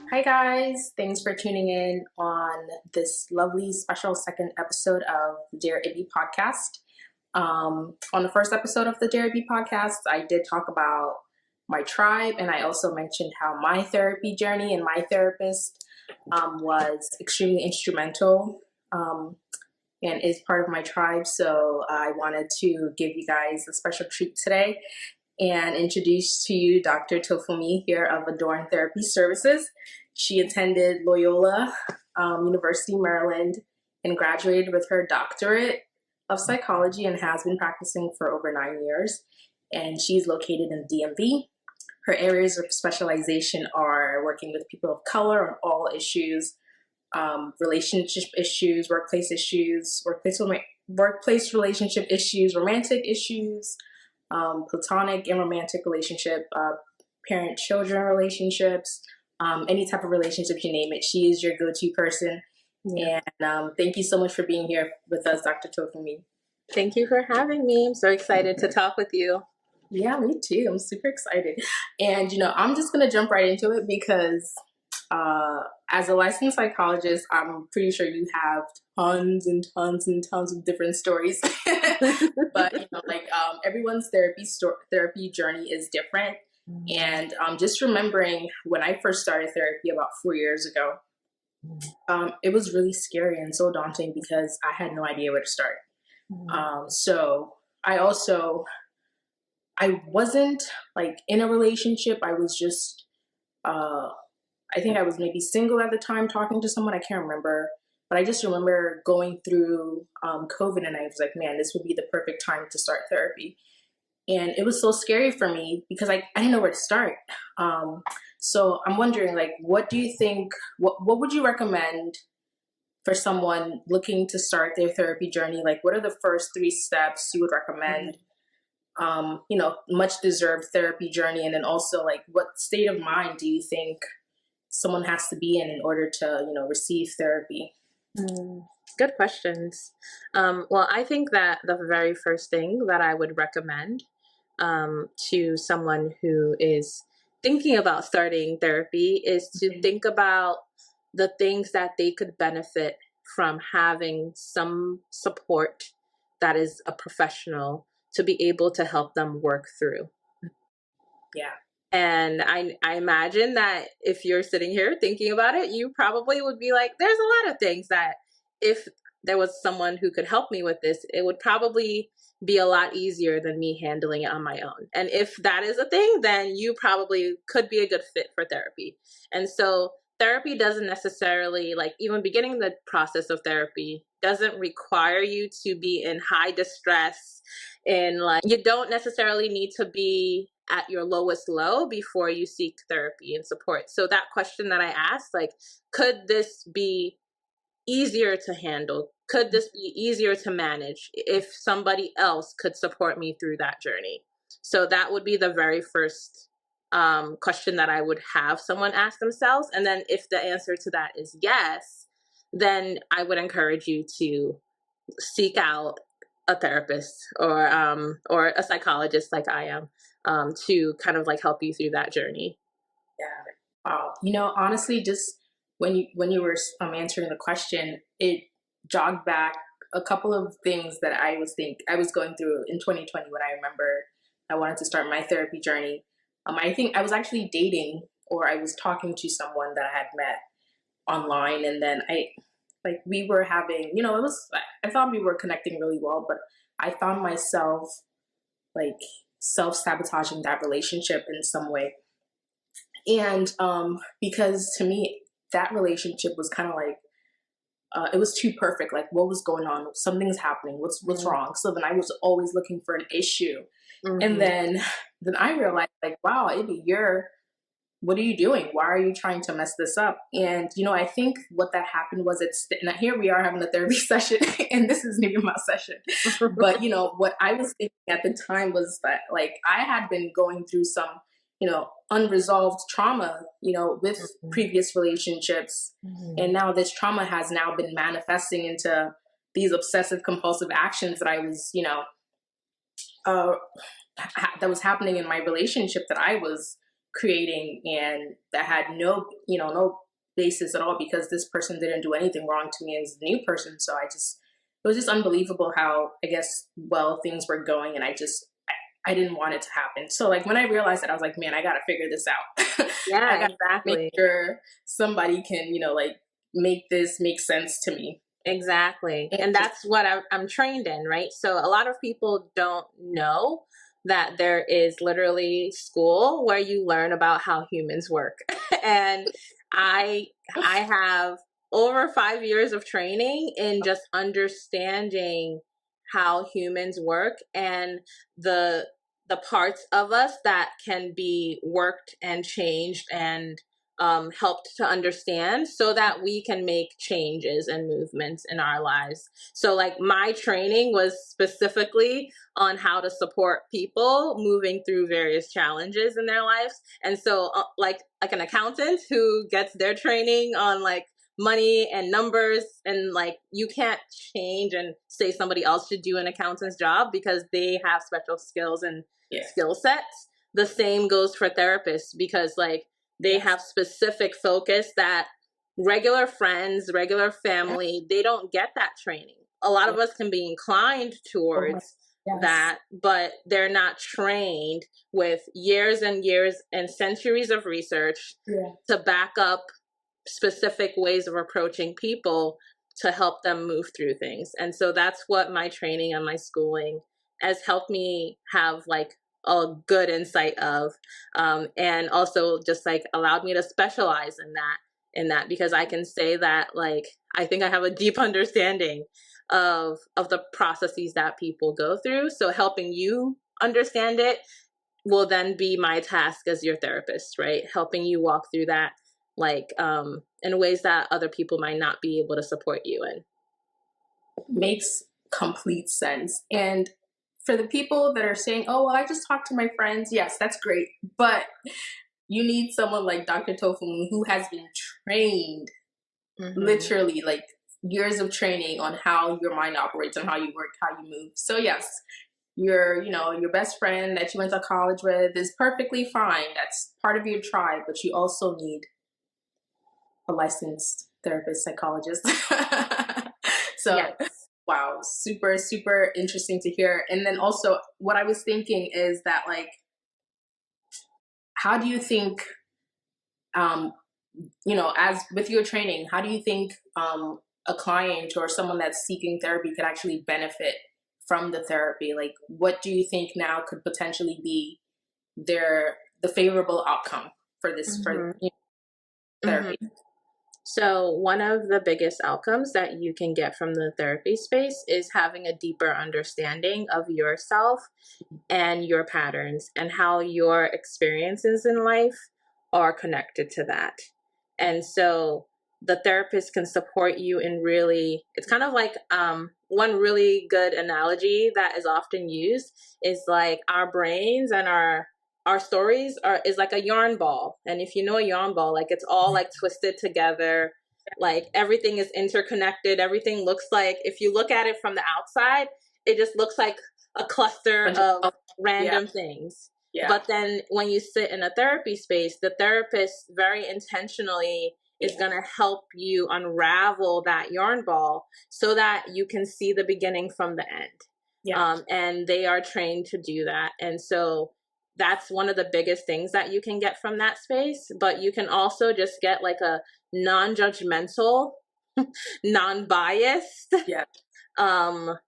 Hi guys, thanks for tuning in on this lovely special second episode of the Dear Ibby podcast. On the first episode of the Dear Ibby podcast, I did talk about my tribe, and I also mentioned how my therapy journey and my therapist was extremely instrumental and is part of my tribe. So I wanted to give you guys a special treat today and introduce to you Dr. Tofunmi here of Adorn Therapy Services. She attended Loyola University, Maryland, and graduated with her doctorate of psychology and has been practicing for over 9 years. And she's located in DMV. Her areas of specialization are working with people of color on all issues, relationship issues, workplace relationship issues, romantic issues, platonic and romantic relationship, parent-children relationships, any type of relationship, you name it. She is your go-to person. Yeah. And thank you so much for being here with us, Dr. Tofunmi. Thank you for having me. I'm so excited to talk with you. Yeah, me too. I'm super excited. And, I'm just going to jump right into it because as a licensed psychologist, I'm pretty sure you have tons and tons and tons of different stories. But, everyone's therapy journey is different. And just remembering when I first started therapy about 4 years ago, it was really scary and so daunting because I had no idea where to start. So I wasn't in a relationship. I was just, I think I was maybe single at the time talking to someone. I can't remember, but I just remember going through COVID and I was like, man, this would be the perfect time to start therapy. And it was so scary for me because I didn't know where to start. So I'm wondering, what do you think, what would you recommend for someone looking to start their therapy journey? What are the first 3 steps you would recommend? Much deserved therapy journey. And then also what state of mind do you think someone has to be in order to, receive therapy? Good questions. Well, I think that the very first thing that I would recommend to someone who is thinking about starting therapy is to think about the things that they could benefit from having some support that is a professional to be able to help them work through. Yeah. And I imagine that if you're sitting here thinking about it, you probably would be like, there's a lot of things that if there was someone who could help me with this, it would probably be a lot easier than me handling it on my own. And if that is a thing, then you probably could be a good fit for therapy. And so therapy doesn't necessarily, even beginning the process of therapy doesn't require you to be in high distress, and you don't necessarily need to be at your lowest low before you seek therapy and support. So that question that I asked, could this be easier to handle? Could this be easier to manage if somebody else could support me through that journey? So that would be the very first question that I would have someone ask themselves. And then if the answer to that is yes, then I would encourage you to seek out a therapist or a psychologist like I am to kind of help you through that journey. Yeah. Wow. Honestly, just when you were answering the question, it jogged back a couple of things that I was going through in 2020 when I remember I wanted to start my therapy journey. I think I was actually dating, or I was talking to someone that I had met online, and then we were having, I thought we were connecting really well, but I found myself self-sabotaging that relationship in some way. And because to me, that relationship was kind of it was too perfect. What was going on? Something's happening. What's wrong? So then I was always looking for an issue. And then I realized wow, Ivy, what are you doing? Why are you trying to mess this up? And, I think what that happened was now here we are having a therapy session and this isn't even my session. But, what I was thinking at the time was that I had been going through some, unresolved trauma, with previous relationships. And now this trauma has now been manifesting into these obsessive compulsive actions that I was, that was happening in my relationship that I was creating, and that had no basis at all, because this person didn't do anything wrong to me as a new person. So it was just unbelievable how, I guess, well, things were going, and I didn't want it to happen. So like when I realized that, I was like, man, I got to figure this out. I Yeah, got to make exactly. sure somebody can, like make this make sense to me. Exactly. And And that's what I'm trained in, right? So a lot of people don't know that there is literally school where you learn about how humans work. And I I have over 5 years of training in just understanding how humans work, and the the parts of us that can be worked and changed and helped to understand, so that we can make changes and movements in our lives. So, like, my training was specifically on how to support people moving through various challenges in their lives. And so, like an accountant who gets their training on like money and numbers, and like you can't change and say somebody else should do an accountant's job because they have special skills and yeah, skill sets. The same goes for therapists, because like they yes, have specific focus that regular friends, regular yeah, family, they don't get that training. A lot yeah. of us can be inclined Oh my, towards yes, that, but they're not trained with years and years and centuries of research yeah. to back up specific ways of approaching people to help them move through things. And so that's what my training and my schooling has helped me have like a good insight of, and also just like allowed me to specialize in that because I can say that like I think I have a deep understanding of the processes that people go through. So helping you understand it will then be my task as your therapist, right? Helping you walk through that, like, in ways that other people might not be able to support you in. Makes complete sense. And for the people that are saying, oh, well, I just talked to my friends, yes, that's great. But you need someone like Dr. Tofunmi, who has been trained, Mm-hmm. literally like years of training on how your mind operates and how you work, how you move. So yes, your best friend that you went to college with is perfectly fine. That's part of your tribe, but you also need a licensed therapist, psychologist. So, Yes. wow, super, super interesting to hear. And then also, what I was thinking is that, like, how do you think, um, as with your training, how do you think a client or someone that's seeking therapy could actually benefit from the therapy? Like, what do you think now could potentially be the favorable outcome for this for Mm-hmm. Mm-hmm. therapy? So, one of the biggest outcomes that you can get from the therapy space is having a deeper understanding of yourself and your patterns and how your experiences in life are connected to that. And so the therapist can support you in really, it's kind of like one really good analogy that is often used is like our brains and our stories are is like a yarn ball. And if you know a yarn ball, like it's all like twisted together, like everything is interconnected. Everything looks like, if you look at it from the outside, it just looks like a cluster Bunch of of- Yeah, random things. yeah, But then when you sit in a therapy space, the therapist very intentionally is yeah, going to help you unravel that yarn ball so that you can see the beginning from the end. yeah. And they are trained to do that. And so that's one of the biggest things that you can get from that space. But you can also just get like a non judgmental, non biased Yeah. um,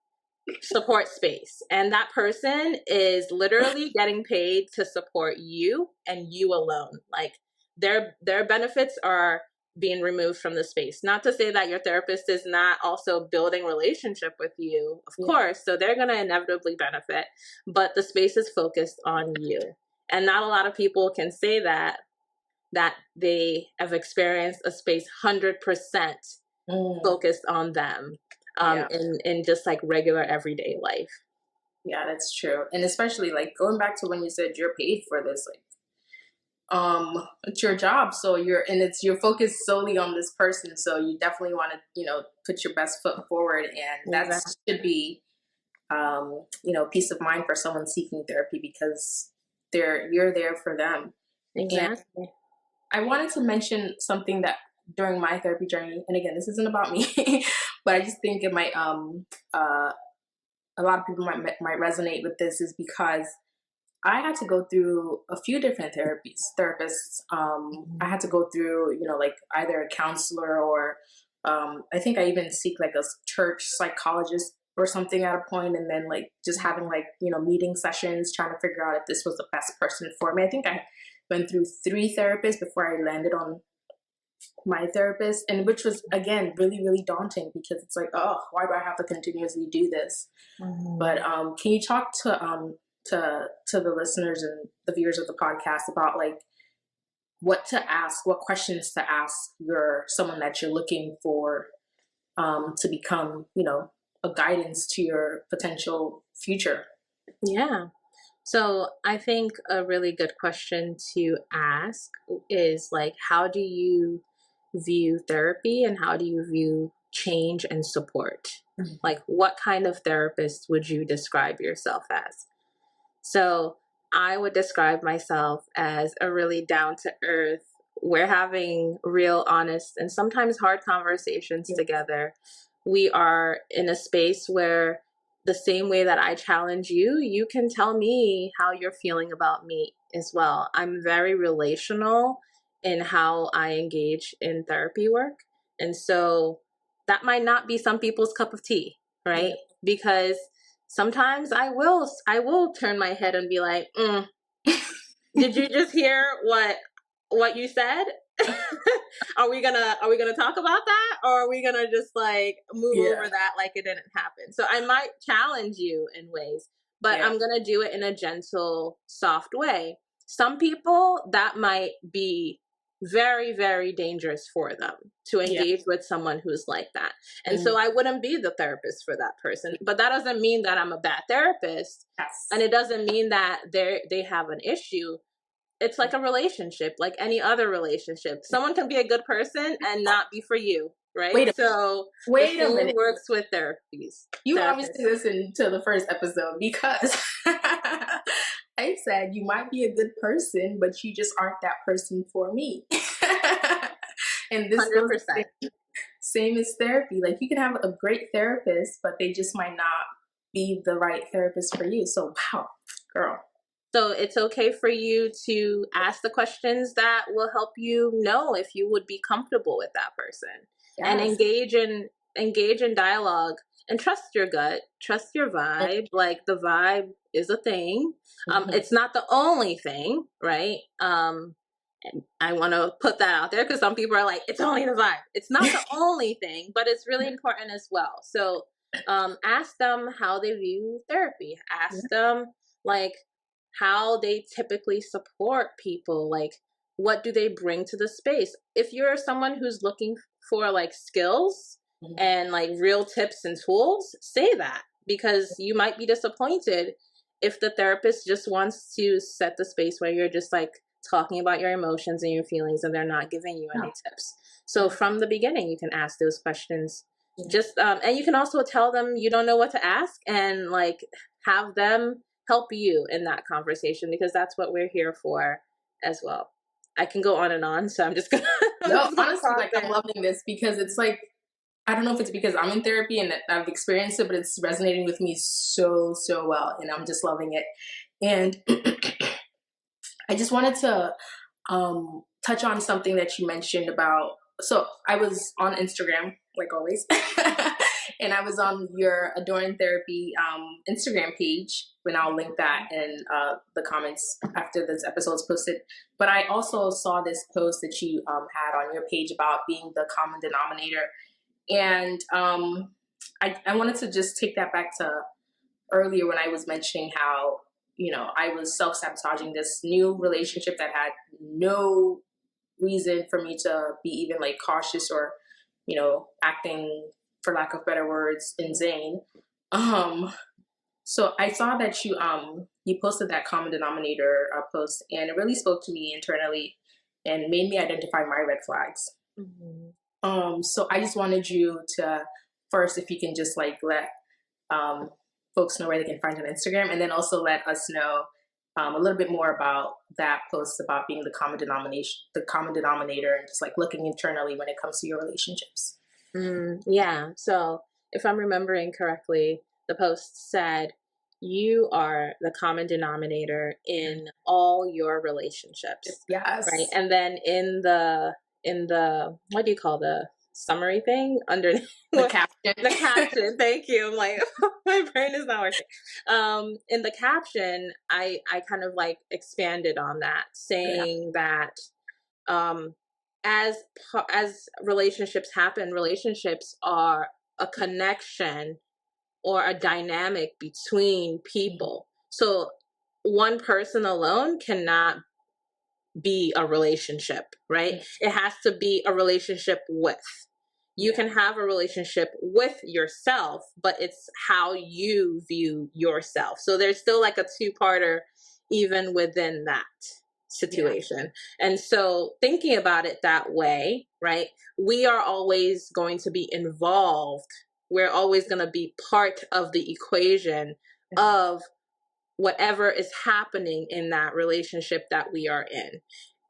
support space. And that person is literally getting paid to support you and you alone. Like their benefits are being removed from the space. Not to say that your therapist is not also building relationship with you, of Yeah. course. So they're going to inevitably benefit, but the space is focused on you. And not a lot of people can say that they have experienced a space 100% Mm, focused on them, yeah. in just like regular everyday life. Yeah, that's true. And especially like going back to when you said you're paid for this, like it's your job. So you're focused solely on this person. So you definitely want to, put your best foot forward, and that Exactly. should be peace of mind for someone seeking therapy, because you're there for them. And Exactly. I wanted to mention something that during my therapy journey, and again, this isn't about me, but I just think it might a lot of people might resonate with this, is because I had to go through a few different therapists. I had to go through, like either a counselor or I think I even seek like a church psychologist or something at a point, and then like just having like, meeting sessions, trying to figure out if this was the best person for me. I think I went through 3 therapists before I landed on my therapist, and which was again really, really daunting, because it's like, oh, why do I have to continuously do this? But can you talk to the listeners and the viewers of the podcast about like what to ask, what questions to ask someone that you're looking for to become, a guidance to your potential future? Yeah. So I think a really good question to ask is like, how do you view therapy and how do you view change and support? Mm-hmm. Like, what kind of therapist would you describe yourself as? So I would describe myself as a really down to earth. We're having real, honest, and sometimes hard conversations together. We are in a space where the same way that I challenge you, you can tell me how you're feeling about me as well. I'm very relational in how I engage in therapy work. And so that might not be some people's cup of tea, right? Yeah. Because sometimes I will turn my head and be like, did you just hear what you said? Are we gonna talk about that, or are we gonna just like move over that like it didn't happen? So I might challenge you in ways, but I'm gonna do it in a gentle, soft way. Some people, that might be very, very dangerous for them to engage with someone who's like that. And so I wouldn't be the therapist for that person. But that doesn't mean that I'm a bad therapist. Yes. And it doesn't mean that they have an issue. It's like a relationship, like any other relationship. Someone can be a good person and not be for you, right? Wait a minute. Works with therapies. You obviously listened to the first episode, because I said you might be a good person, but you just aren't that person for me. And this 100%. goes same as therapy. Like, you can have a great therapist, but they just might not be the right therapist for you. So, wow, girl. So it's okay for you to ask the questions that will help you know if you would be comfortable with that person. Yes. And engage in dialogue, and trust your gut, trust your vibe. Like, the vibe is a thing. It's not the only thing, right? And I want to put that out there, because some people are like, it's only the vibe. It's not the only thing, but it's really important as well. So ask them how they view therapy. Ask them like how they typically support people. Like, what do they bring to the space? If you're someone who's looking for like skills and like real tips and tools, say that, because you might be disappointed if the therapist just wants to set the space where you're just like talking about your emotions and your feelings, and they're not giving you any tips. So from the beginning, you can ask those questions. Just and you can also tell them you don't know what to ask, and like have them help you in that conversation, because that's what we're here for as well. I can go on and on, so I'm just gonna honestly, like, I'm loving this, because it's like, I don't know if it's because I'm in therapy and I've experienced it, but it's resonating with me so well, and I'm just loving it. And I just wanted to touch on something that you mentioned about. So I was on Instagram, like always, and I was on your Adorn Therapy Instagram page, and I'll link that in the comments after this episode is posted. But I also saw this post that you had on your page about being the common denominator. And I wanted to just take that back to earlier when I was mentioning how, I was self-sabotaging this new relationship that had no reason for me to be even like cautious or, acting, for lack of better words, insane. So I saw that you posted that common denominator post, and it really spoke to me internally and made me identify my red flags. So I just wanted you to first, if you can just like let folks know where they can find you on Instagram, and then also let us know a little bit more about that post about being the common denominator, and just like looking internally when it comes to your relationships. Yeah. So if I'm remembering correctly, the post said, you are the common denominator in all your relationships. Yes. Right. And then in the what do you call the summary thing underneath The caption. the caption, thank you. I'm like, my brain is not working. In the caption, I kind of like expanded on that, saying that um as as relationships happen, relationships are a connection or a dynamic between people. So one person alone cannot be a relationship, right? It has to be a relationship with. You can have a relationship with yourself, but it's how you view yourself. So there's still like a two-parter even within that situation. And so thinking about it that way, right? We are always going to be involved. We're always going to be part of the equation of whatever is happening in that relationship that we are in.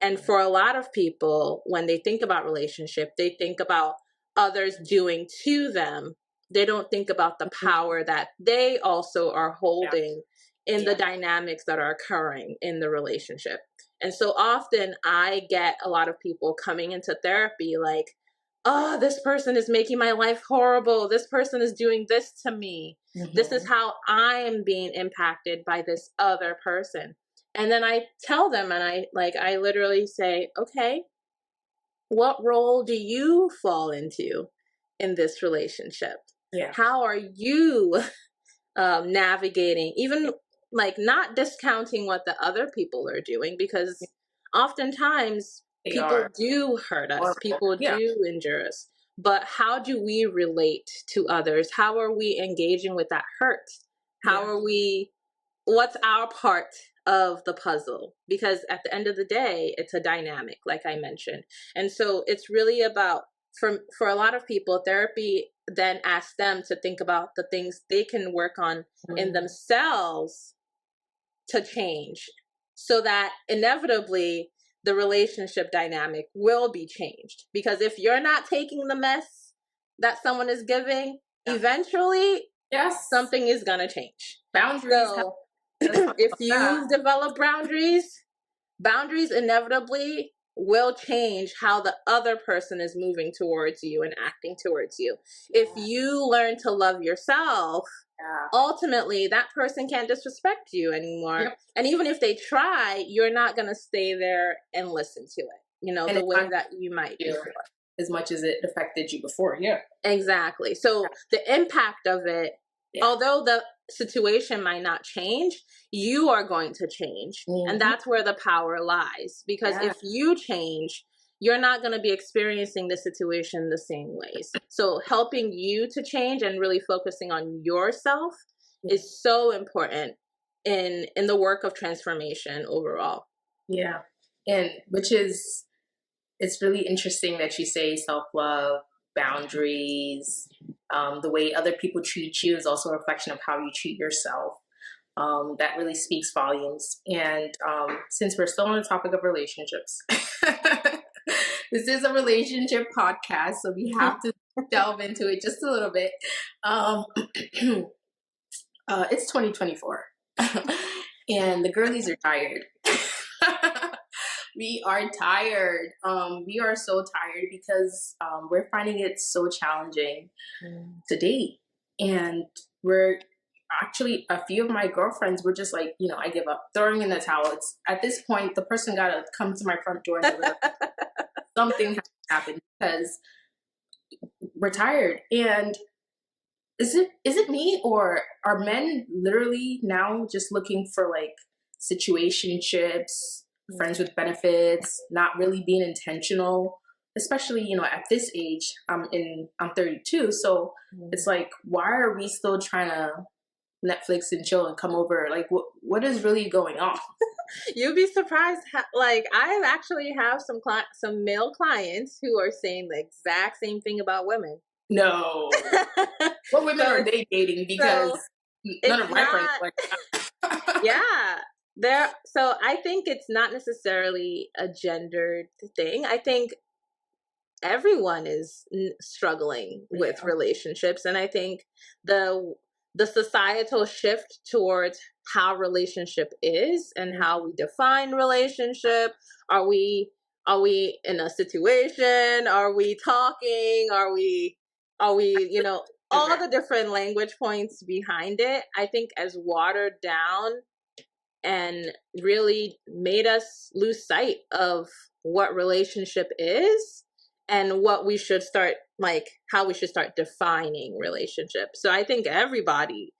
And for a lot of people, when they think about relationship, they think about others doing to them. They don't think about the power that they also are holding in the dynamics that are occurring in the relationship. And so often I get a lot of people coming into therapy like, oh, this person is making my life horrible. This person is doing this to me. This is how I am being impacted by this other person. And then I tell them, and I literally say, okay, what role do you fall into in this relationship? How are you navigating, even like not discounting what the other people are doing, because oftentimes people do hurt us, people do injure us. But how do we relate to others? How are we engaging with that hurt? How are we, what's our part of the puzzle? Because at the end of the day, it's a dynamic, like I mentioned. And so it's really about, for a lot of people, therapy then asks them to think about the things they can work on in themselves to change, so that inevitably the relationship dynamic will be changed. Because if you're not taking the mess that someone is giving, eventually something is going to change. Boundaries. So if you develop boundaries inevitably will change how the other person is moving towards you and acting towards you. If you learn to love yourself, ultimately that person can't disrespect you anymore. And even if they try, you're not going to stay there and listen to it, and the way that you might before. As much as it affected you before. Exactly. So the impact of it, although the situation might not change, you are going to change. And that's where the power lies. Because if you change, you're not going to be experiencing the situation the same ways. So helping you to change and really focusing on yourself is so important in the work of transformation overall. And it's really interesting that you say self-love, boundaries, the way other people treat you is also a reflection of how you treat yourself. That really speaks volumes. And since we're still on the topic of relationships, this is a relationship podcast, so we have to delve into it just a little bit. It's 2024, and the girlies are tired. We are tired. We are so tired because we're finding it so challenging to date. And we're actually, a few of my girlfriends were just like, I give up, throwing in the towel. It's at this point, the person got to come to my front door and deliver. Something has to happen because we're tired. And is it me, or are men literally now just looking for like situationships, friends with benefits, not really being intentional, especially, at this age. I'm 32. So it's like, why are we still trying to Netflix and chill and come over? Like, what is really going on? You'd be surprised. Like, I actually have some male clients who are saying the exact same thing about women. No. What women are they dating? Because None It's of my friends not. like that. Yeah. So I think it's not necessarily a gendered thing. I think everyone is struggling with Yeah. relationships, and I think the societal shift towards how relationship is and how we define relationship. Are we in a situation? Are we talking? Are we all the different language points behind it, I think, as watered down and really made us lose sight of what relationship is and what we should start, like how we should start defining relationships. So I think everybody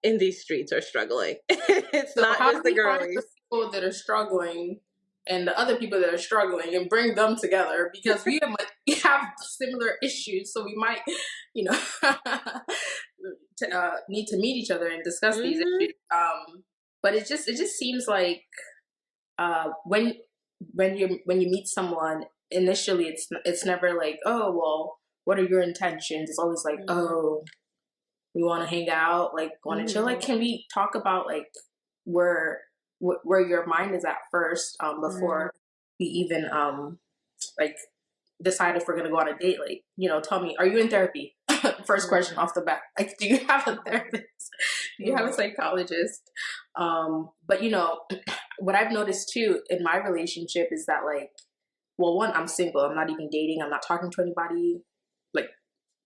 in these streets are struggling. It's So not how do just the we find the girlies. people that are struggling and the other people that are struggling and bring them together, because we have similar issues, so we might, you know, need to meet each other and discuss these Hmm. issues. But it just seems like when you meet someone initially, it's never like, oh well, what are your intentions? It's always like, oh, we want to hang out, like want to chill. Like, can we talk about like where where your mind is at first, before we even like decide if we're gonna go on a date? Like, tell me, are you in therapy? First question off the bat. Like, do you have a therapist? Do you have a psychologist? But what I've noticed too in my relationship is that, like, well, one, I'm single. I'm not even dating. I'm not talking to anybody. Like,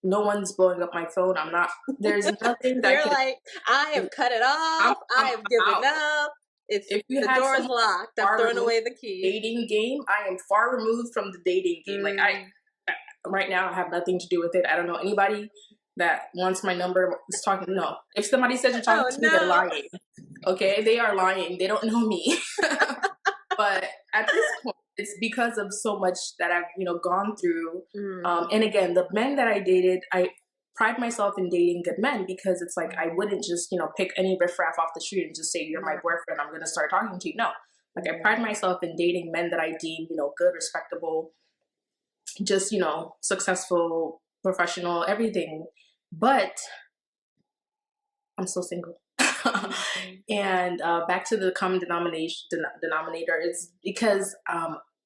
no one's blowing up my phone. I'm not. There's nothing that You're can. like, I have cut it I'm off. I I'm have given out. up. It's If you the had door's someone locked. I've far thrown removed away the from the key. dating game, I am far removed from the dating game. Like, I right now I have nothing to do with it. I don't know anybody that wants my number is talking. No, if somebody says you're talking Oh to me, they're no. lying. Okay, they are lying. They don't know me. But at this point, it's because of so much that I've gone through. And again, the men that I dated, I pride myself in dating good men, because it's like I wouldn't just pick any riffraff off the street and just say you're my boyfriend, I'm gonna start talking to you. No, like, I pride myself in dating men that I deem good, respectable, just successful, professional, everything. But I'm still single. And back to the common denominator is because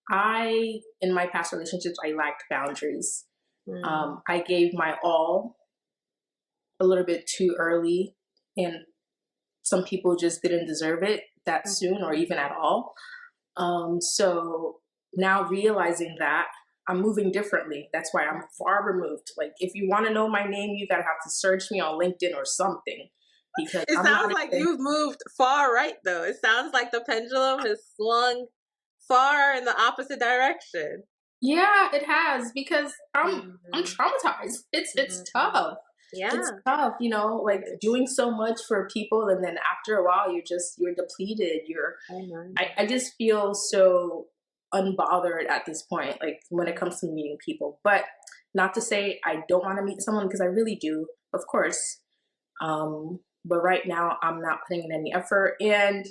I, in my past relationships, I lacked boundaries. I gave my all a little bit too early, and some people just didn't deserve it that soon or even at all. So now realizing that, I'm moving differently. That's why I'm far removed. Like, if you want to know my name, you gotta have to search me on LinkedIn or something, because It I'm sounds not like even. you've moved far right, though. It sounds like the pendulum has swung far in the opposite direction. Yeah, it has, because I'm traumatized. It's tough. It's Yeah. tough, like doing so much for people, and then after a while you're depleted. I just feel so unbothered at this point, like when it comes to meeting people. But not to say I don't want to meet someone, because I really do, of course. But right now I'm not putting in any effort, and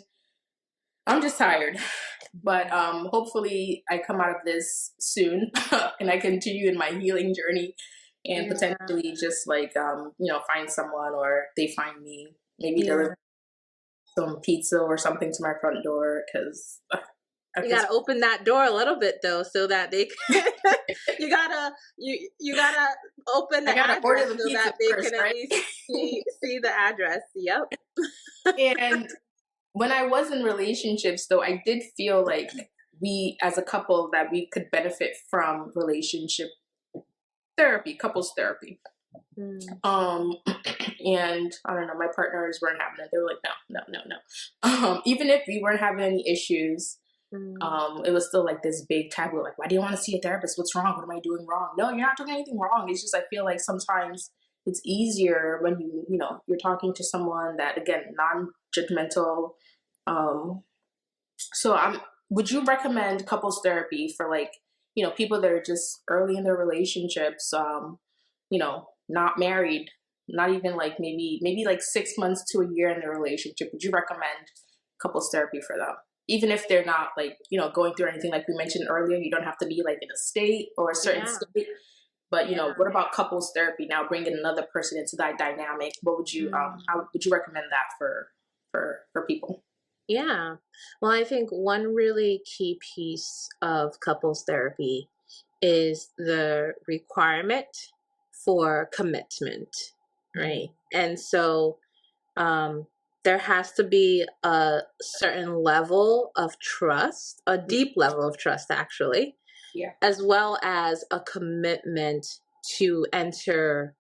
I'm just tired. But hopefully I come out of this soon and I continue in my healing journey, and potentially just like find someone, or they find me, maybe deliver some pizza or something to my front door, because at You this gotta open that door a little bit though, so that they can. You gotta open I the gotta order address the so pizza that they first, can at right? least see the address. Yep. And when I was in relationships, though, I did feel like we, as a couple, that we could benefit from relationship therapy, couples therapy. And I don't know, my partners weren't having it. They were like, no, no, no, no. Even if we weren't having any issues, it was still like this big taboo. Like, why do you want to see a therapist? What's wrong? What am I doing wrong? No, you're not doing anything wrong. It's just, I feel like sometimes it's easier when you're talking to someone that, again, non-judgmental. So would you recommend couples therapy for, like, people that are just early in their relationships, not married, not even like maybe like 6 months to a year in their relationship? Would you recommend couples therapy for them? Even if they're not, like, going through anything like we mentioned earlier, you don't have to be like in a state or a certain Yeah. state. But what about couples therapy? Now bringing another person into that dynamic. What would you how would you recommend that for people? Yeah. Well, I think one really key piece of couples therapy is the requirement for commitment, right? And so there has to be a certain level of trust, a deep level of trust, actually, as well as a commitment to enter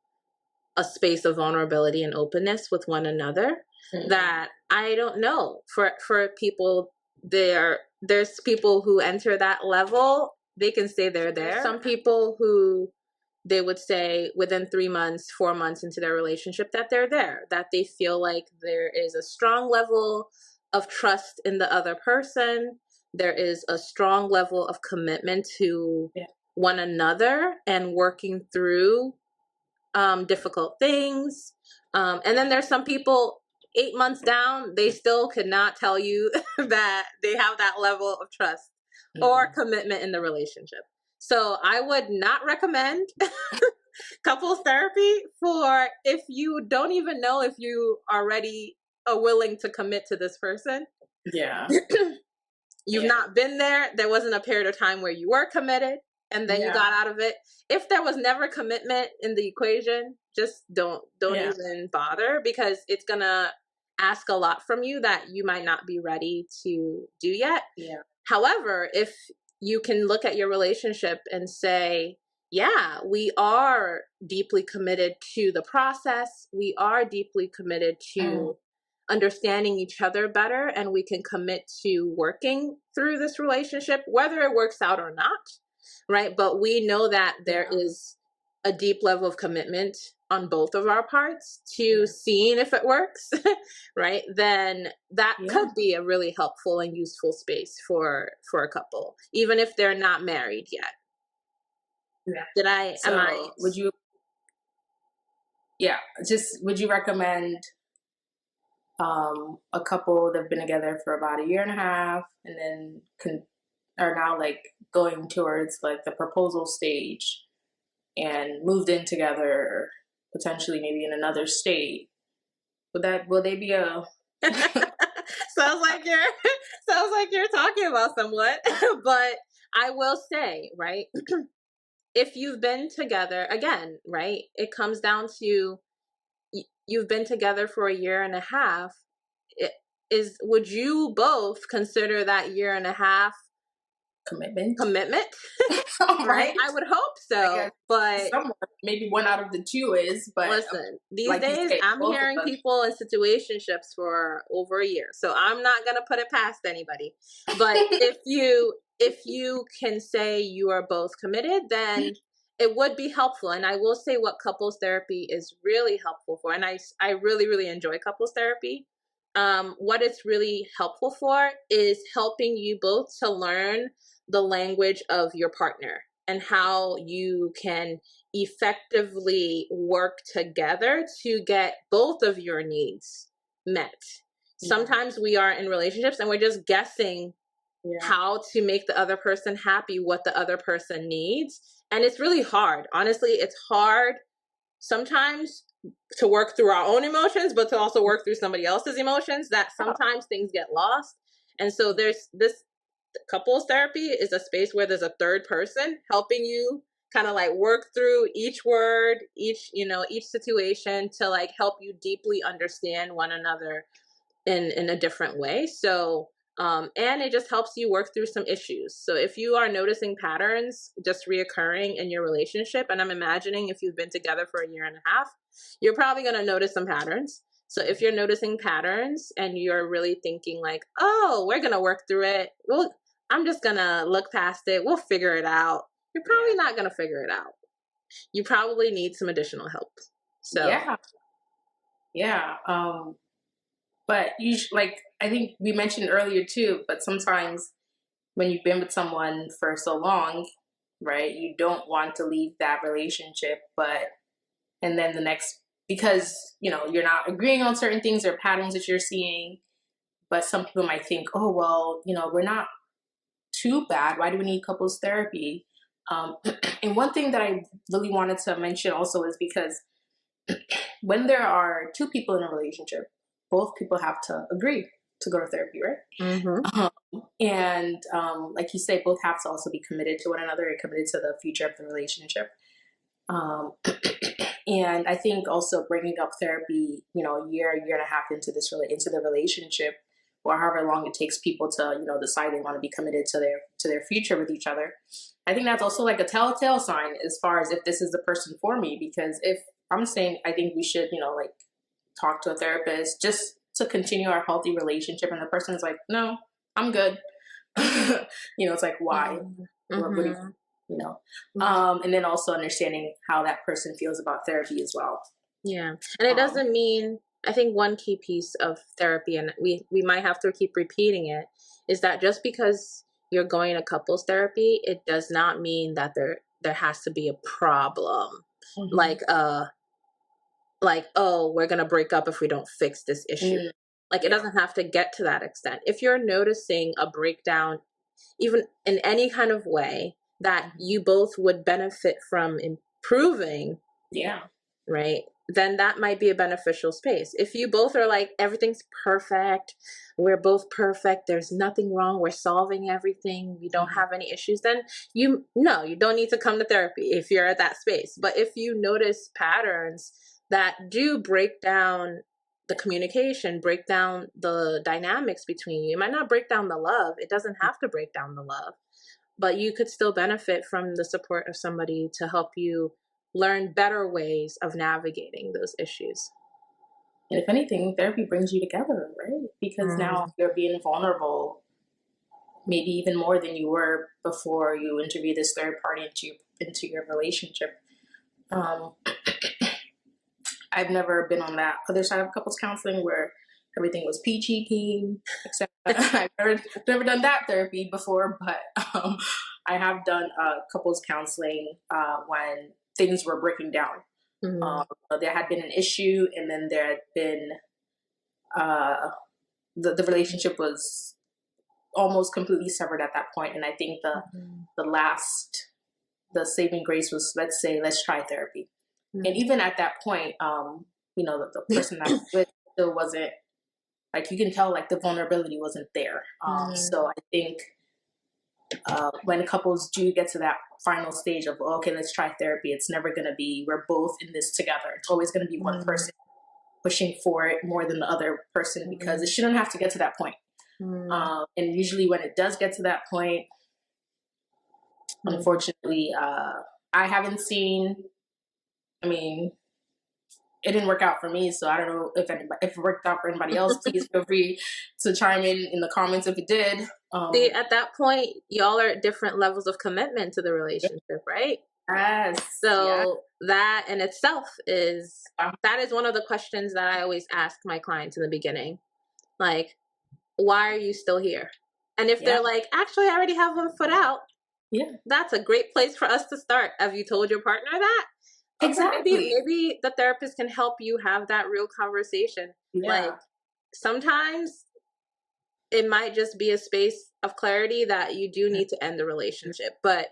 a space of vulnerability and openness with one another. That I don't know for people there's people who enter that level, they can say they're there. Some people who they would say within 3 months, 4 months into their relationship that they're there, that they feel like there is a strong level of trust in the other person. There is a strong level of commitment to one another and working through difficult things. And then there's some people 8 months down, they still could not tell you that they have that level of trust or commitment in the relationship. So I would not recommend couples therapy for if you don't even know if you are ready or willing to commit to this person. Yeah. You've not been there. There wasn't a period of time where you were committed and then you got out of it. If there was never commitment in the equation, just don't even bother, because it's gonna ask a lot from you that you might not be ready to do yet. However, if you can look at your relationship and say, yeah, we are deeply committed to the process. We are deeply committed to understanding each other better, and we can commit to working through this relationship, whether it works out or not, right? But we know that there is a deep level of commitment on both of our parts to seeing if it works, right? Then that could be a really helpful and useful space for a couple, even if they're not married yet. Would you would you recommend a couple that have been together for about a year and a half and then are now like going towards like the proposal stage and moved in together, potentially maybe in another state? Will they be a sounds like you're talking about someone. But I will say, right, if you've been together again, right, it comes down to you've been together for a year and a half. Would you both consider that year and a half commitment? Right? I would hope so, but maybe one out of the two is. But listen, these days I'm hearing people in situationships for over a year, so I'm not gonna put it past anybody. But if you can say you are both committed, then it would be helpful. And I will say what couples therapy is really helpful for, and I really, really enjoy couples therapy. What it's really helpful for is helping you both to learn the language of your partner and how you can effectively work together to get both of your needs met. Sometimes we are in relationships and we're just guessing how to make the other person happy, what the other person needs. And it's really hard. Honestly, it's hard sometimes to work through our own emotions, but to also work through somebody else's emotions, that sometimes things get lost. And so there's this couples therapy is a space where there's a third person helping you kind of like work through each word, each situation, to like help you deeply understand one another in a different way. So and it just helps you work through some issues. So if you are noticing patterns just reoccurring in your relationship, and I'm imagining if you've been together for a year and a half, you're probably going to notice some patterns. So if you're noticing patterns and you're really thinking like, oh, we're going to work through it, well, I'm just going to look past it, we'll figure it out. You're probably not going to figure it out. You probably need some additional help. So but I think we mentioned earlier too, but sometimes when you've been with someone for so long, right, you don't want to leave that relationship, and then the next, because, you're not agreeing on certain things or patterns that you're seeing, but some people might think, oh, well, we're not too bad. Why do we need couples therapy? And one thing that I really wanted to mention also is because when there are two people in a relationship, both people have to agree to go to therapy, right? Mm-hmm. And like you say, both have to also be committed to one another and committed to the future of the relationship. Um, and I think also bringing up therapy, a year and a half into into the relationship, or however long it takes people to, decide they want to be committed to their future with each other. I think that's also like a telltale sign as far as if this is the person for me. Because if I'm saying I think we should, like talk to a therapist just to continue our healthy relationship, and the person is like, no, I'm good. It's like, why? What do Mm-hmm. you know? And then also understanding how that person feels about therapy as well. Yeah. And it doesn't mean, I think one key piece of therapy, and we might have to keep repeating it, is that just because you're going to couples therapy, it does not mean that there has to be a problem. Mm-hmm. Like, oh, we're gonna break up if we don't fix this issue. Mm-hmm. Like, it doesn't have to get to that extent. If you're noticing a breakdown, even in any kind of way that you both would benefit from improving, Yeah. right, then that might be a beneficial space. If you both are like, everything's perfect, we're both perfect, there's nothing wrong, we're solving everything, we don't have any issues, then you don't need to come to therapy if you're at that space. But if you notice patterns that do break down the communication, break down the dynamics between you, it might not break down the love, it doesn't have to break down the love, but you could still benefit from the support of somebody to help you learn better ways of navigating those issues. And if anything, therapy brings you together, right? Because now you're being vulnerable, maybe even more than you were before you interview this third party into your relationship. Um, I've never been on that other side of couples counseling where everything was peachy keen, except I've never done that therapy before, but I have done couples counseling when things were breaking down. There had been an issue, and then there had been the relationship was almost completely severed at that point. And I think the saving grace was, let's try therapy. And even at that point, the person that I was with still wasn't, like, you can tell, like, the vulnerability wasn't there. So I think when couples do get to that final stage of, okay, let's try therapy, it's never going to be, we're both in this together. It's always going to be one person pushing for it more than the other person, because it shouldn't have to get to that point. And usually when it does get to that point, unfortunately, I haven't seen, I mean, it didn't work out for me, so I don't know if it worked out for anybody else. Please feel free to chime in the comments if it did. See, at that point, y'all are at different levels of commitment to the relationship, right? Yes. So that in itself that is one of the questions that I always ask my clients in the beginning. Like, why are you still here? And if they're like, actually, I already have one foot out, that's a great place for us to start. Have you told your partner that? Okay, exactly. maybe the therapist can help you have that real conversation. Like, sometimes it might just be a space of clarity that you do need to end the relationship, but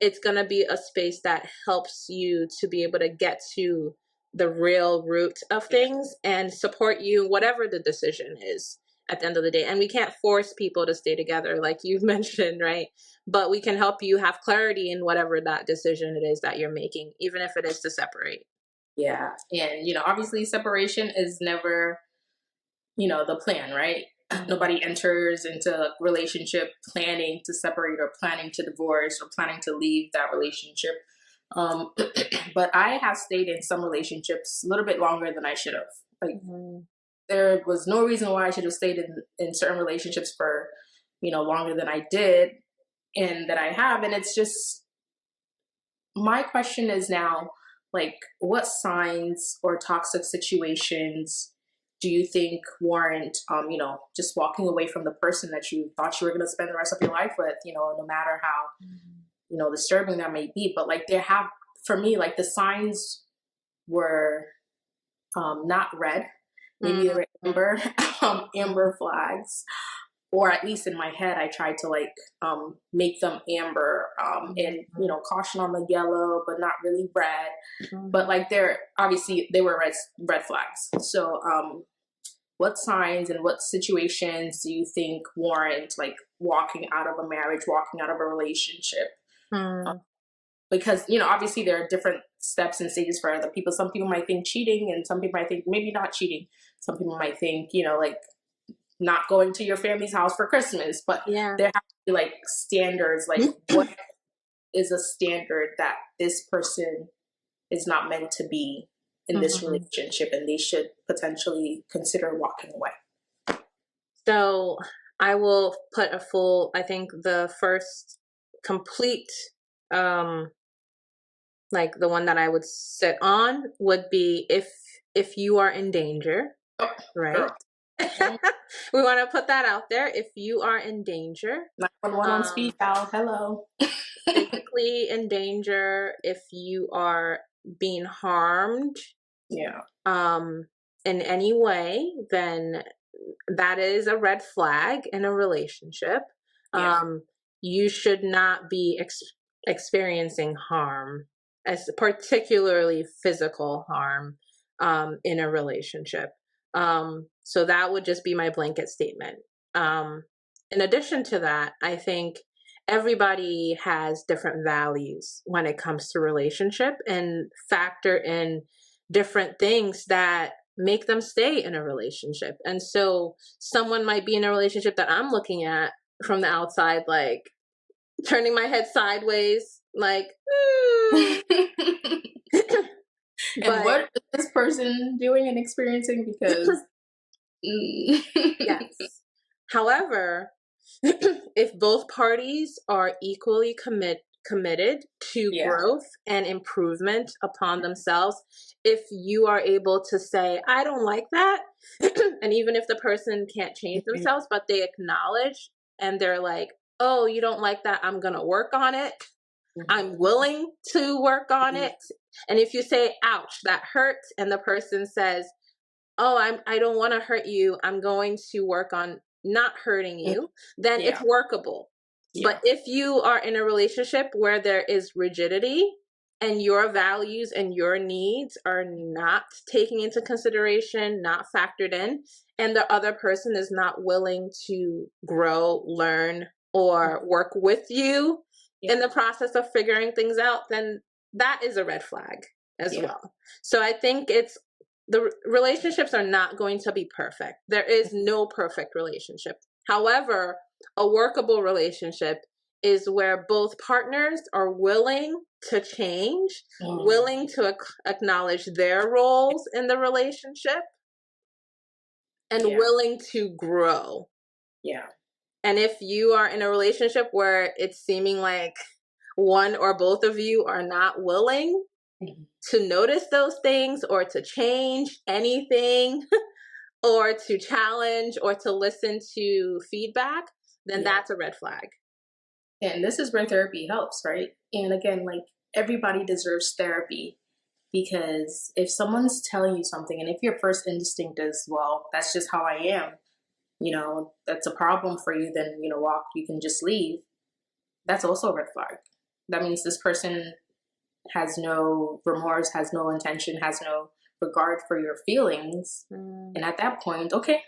it's going to be a space that helps you to be able to get to the real root of things and support you, whatever the decision is at the end of the day. And we can't force people to stay together, like you've mentioned, right? But we can help you have clarity in whatever that decision it is that you're making, even if it is to separate. Yeah. And, obviously separation is never, the plan, right? Nobody enters into a relationship planning to separate or planning to divorce or planning to leave that relationship. But I have stayed in some relationships a little bit longer than I should have. Like, there was no reason why I should have stayed in certain relationships for, longer than I did and that I have. And it's just, my question is now, like, what signs or toxic situations do you think warrant, just walking away from the person that you thought you were going to spend the rest of your life with, no matter how, disturbing that may be. But like, for me, like, the signs were not red. Maybe they were amber flags. or at least in my head, I tried to like make them amber, and caution on the yellow, but not really red. But like they're obviously they were red flags. So what signs and what situations do you think warrant like walking out of a marriage, walking out of a relationship? Because obviously there are different steps and stages for other people. Some people might think cheating, and some people might think maybe not cheating. Some people might think like not going to your family's house for Christmas. But there have to be like standards, like what is a standard that this person is not meant to be in this relationship, and they should potentially consider walking away. So I will put I think the first complete, like the one that I would sit on would be if you are in danger, right? We want to put that out there. If you are in danger, 911 on speed dial. Hello. Physically in danger, if you are being harmed, in any way, then that is a red flag in a relationship. You should not be experiencing harm, as particularly physical harm, in a relationship. So that would just be my blanket statement. In addition to that, I think everybody has different values when it comes to relationship and factor in different things that make them stay in a relationship. And so someone might be in a relationship that I'm looking at from the outside, like turning my head sideways, like, and what is this person doing and experiencing? Because yes. However, if both parties are equally committed to growth and improvement upon themselves, if you are able to say, I don't like that, and even if the person can't change themselves, but they acknowledge and they're like, oh, you don't like that, I'm gonna work on it, I'm willing to work on it. And if you say, ouch, that hurts, and the person says, oh, I don't want to hurt you, I'm going to work on not hurting you, then it's workable. But if you are in a relationship where there is rigidity and your values and your needs are not taken into consideration, not factored in, and the other person is not willing to grow, learn, or work with you in the process of figuring things out, then that is a red flag as well. So I think the relationships are not going to be perfect. There is no perfect relationship. However, a workable relationship is where both partners are willing to change, willing to acknowledge their roles in the relationship, and willing to grow. And if you are in a relationship where it's seeming like one or both of you are not willing to notice those things or to change anything or to challenge or to listen to feedback, then that's a red flag. And this is where therapy helps, right? And again, like everybody deserves therapy, because if someone's telling you something and if your first instinct is, well, that's just how I am, that's a problem for you, then, you can just leave. That's also a red flag. That means this person has no remorse, has no intention, has no regard for your feelings. And at that point, okay,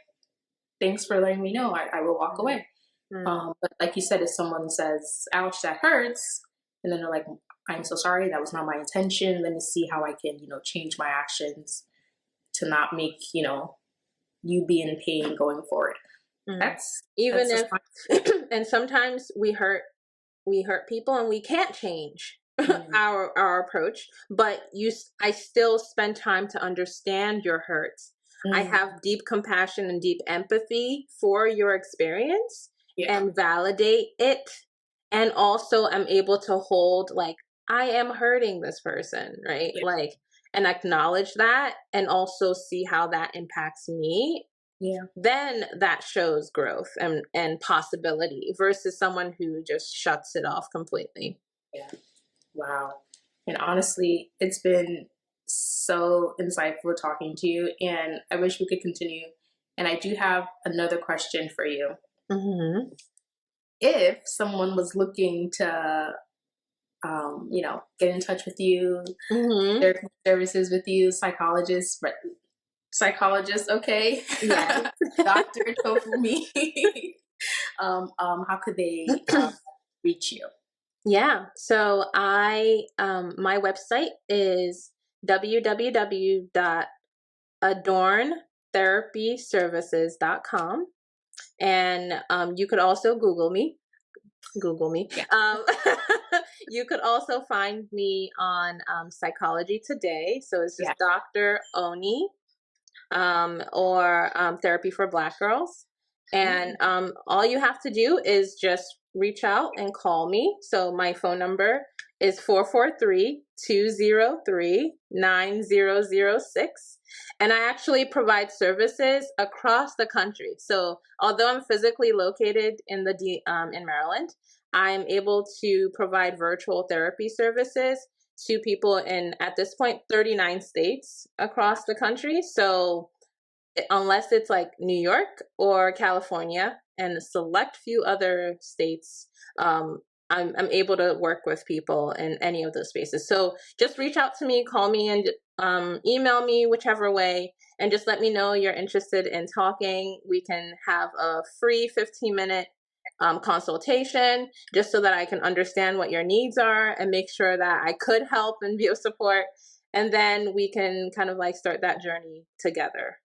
thanks for letting me know. I will walk away. But like you said, if someone says, ouch, that hurts, and then they're like, I'm so sorry, that was not my intention. Let me see how I can, change my actions to not make, you be in pain going forward. That's and sometimes we hurt people and we can't change our approach, but I still spend time to understand your hurts. I have deep compassion and deep empathy for your experience and validate it. And also I'm able to hold, like, I am hurting this person, right? Like, and acknowledge that and also see how that impacts me. Then that shows growth and possibility versus someone who just shuts it off completely. Wow. And honestly, it's been so insightful talking to you, and I wish we could continue. And I do have another question for you. Mm-hmm. If someone was looking to, get in touch with you, Mm-hmm. therapy services with you, psychologist, okay, Yes. Dr. Tofunmi, how could they reach you? Yeah. So my website is www.adorntherapyservices.com. And you could also Google me. Google me. Yeah. You could also find me on Psychology Today. So it's Yeah. just Dr. Oni, or Therapy for Black Girls. And all you have to do is just reach out and call me. So my phone number is 443-203-9006. And I actually provide services across the country. So although I'm physically located in in Maryland, I'm able to provide virtual therapy services to people in, at this point, 39 states across the country. So unless it's like New York or California and a select few other states, I'm able to work with people in any of those spaces. So just reach out to me, call me, and email me, whichever way, and just let me know you're interested in talking. We can have a free 15-minute consultation, just so that I can understand what your needs are and make sure that I could help and be of support. And then we can kind of like start that journey together.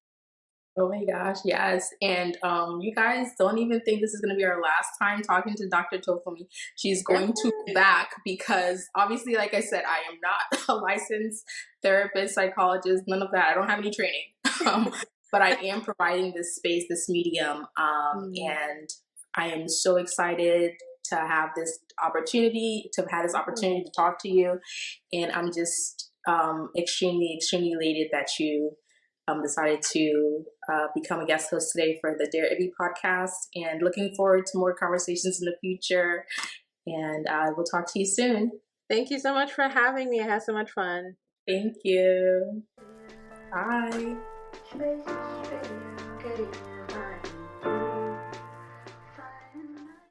Oh my gosh, yes. And you guys don't even think this is going to be our last time talking to Dr. Tofunmi. She's going to be back because obviously, like I said, I am not a licensed therapist, psychologist, none of that. I don't have any training. But I am providing this space, this medium. And I am so excited to have this opportunity, to have had this opportunity to talk to you. And I'm just extremely, extremely elated that you decided to become a guest host today for the Dare Ibby podcast, and looking forward to more conversations in the future. And I will talk to you soon. Thank you so much for having me. I had so much fun. Thank you. Bye.